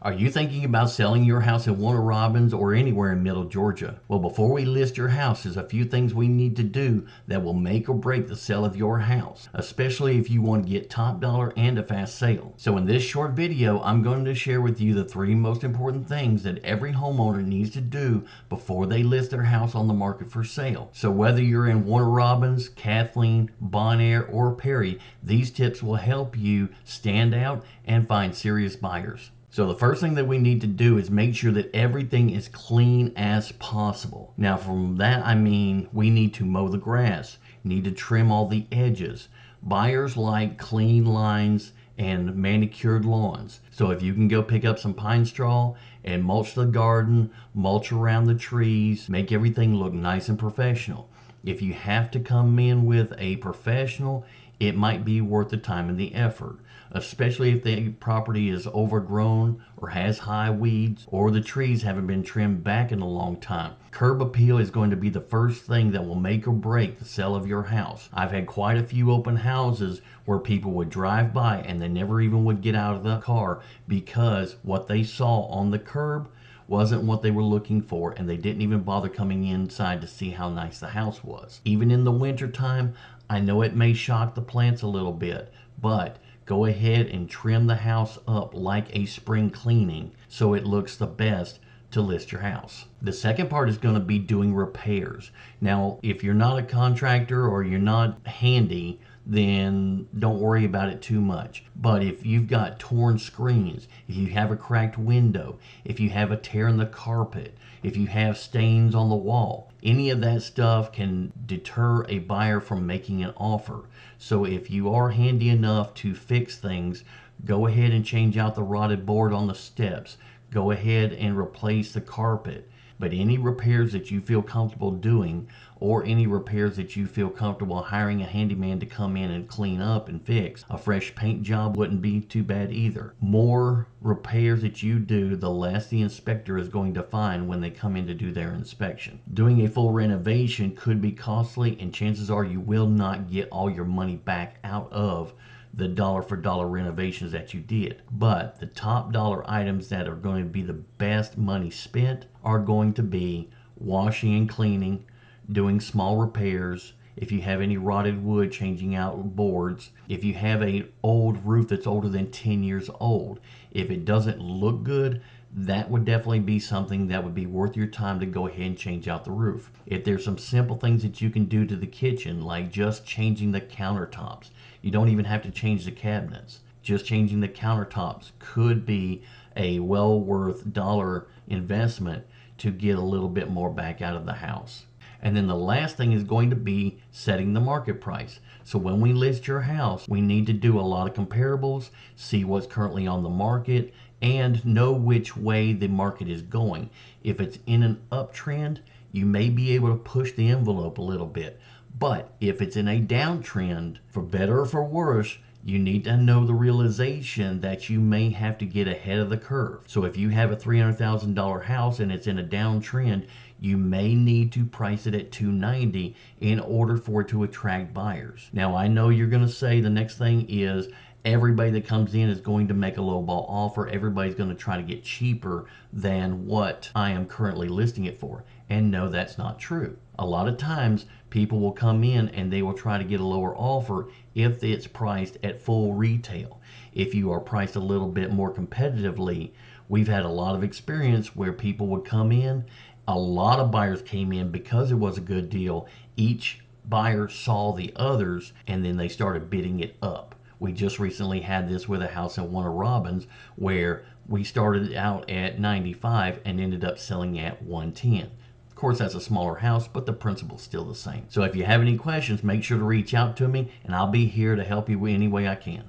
Are you thinking about selling your house in Warner Robins or anywhere in Middle Georgia? Well, before we list your house, there's a few things we need to do that will make or break the sale of your house, especially if you want to get top dollar and a fast sale. So in this short video, I'm going to share with you the 3 most important things that every homeowner needs to do before they list their house on the market for sale. So whether you're in Warner Robins, Kathleen, Bonaire, or Perry, these tips will help you stand out and find serious buyers. So the first thing that we need to do is make sure that everything is clean as possible. Now from that I mean we need to mow the grass, need to trim all the edges. Buyers like clean lines and manicured lawns. So if you can go pick up some pine straw and mulch the garden, mulch around the trees, make everything look nice and professional. If you have to come in with a professional, it might be worth the time and the effort, especially if the property is overgrown or has high weeds or the trees haven't been trimmed back in a long time. Curb appeal is going to be the first thing that will make or break the sale of your house. I've had quite a few open houses where people would drive by and they never even would get out of the car because what they saw on the curb wasn't what they were looking for, and they didn't even bother coming inside to see how nice the house was. Even in the winter time, I know it may shock the plants a little bit, but go ahead and trim the house up like a spring cleaning so it looks the best to list your house. The second part is going to be doing repairs. Now, if you're not a contractor or you're not handy, then don't worry about it too much. But if you've got torn screens, if you have a cracked window, if you have a tear in the carpet, if you have stains on the wall, any of that stuff can deter a buyer from making an offer. So if you are handy enough to fix things, go ahead and change out the rotted board on the steps. Go ahead and replace the carpet. But any repairs that you feel comfortable doing, or any repairs that you feel comfortable hiring a handyman to come in and clean up and fix, a fresh paint job wouldn't be too bad either. More repairs that you do, the less the inspector is going to find when they come in to do their inspection. Doing a full renovation could be costly, and chances are you will not get all your money back out of the dollar for dollar renovations that you did. But the top dollar items that are going to be the best money spent are going to be washing and cleaning, doing small repairs. If you have any rotted wood, changing out boards. If you have an old roof that's older than 10 years old, if it doesn't look good, that would definitely be something that would be worth your time to go ahead and change out the roof. If there's some simple things that you can do to the kitchen, like just changing the countertops, you don't even have to change the cabinets. Just changing the countertops could be a well worth dollar investment to get a little bit more back out of the house. And then the last thing is going to be setting the market price. So when we list your house, we need to do a lot of comparables, see what's currently on the market, and know which way the market is going. If it's in an uptrend, you may be able to push the envelope a little bit. But if it's in a downtrend, for better or for worse, you need to know the realization that you may have to get ahead of the curve. So if you have a $300,000 house and it's in a downtrend, you may need to price it at $290 in order for it to attract buyers. Now I know you're going to say the next thing is everybody that comes in is going to make a lowball offer. Everybody's going to try to get cheaper than what I am currently listing it for. And no, that's not true. A lot of times people will come in and they will try to get a lower offer if it's priced at full retail. If you are priced a little bit more competitively, we've had a lot of experience where people would come in. A lot of buyers came in because it was a good deal. Each buyer saw the others and then they started bidding it up. We just recently had this with a house in Warner Robins where we started out at 95 and ended up selling at 110. Of course, that's a smaller house, but the principle's still the same. So if you have any questions, make sure to reach out to me and I'll be here to help you any way I can.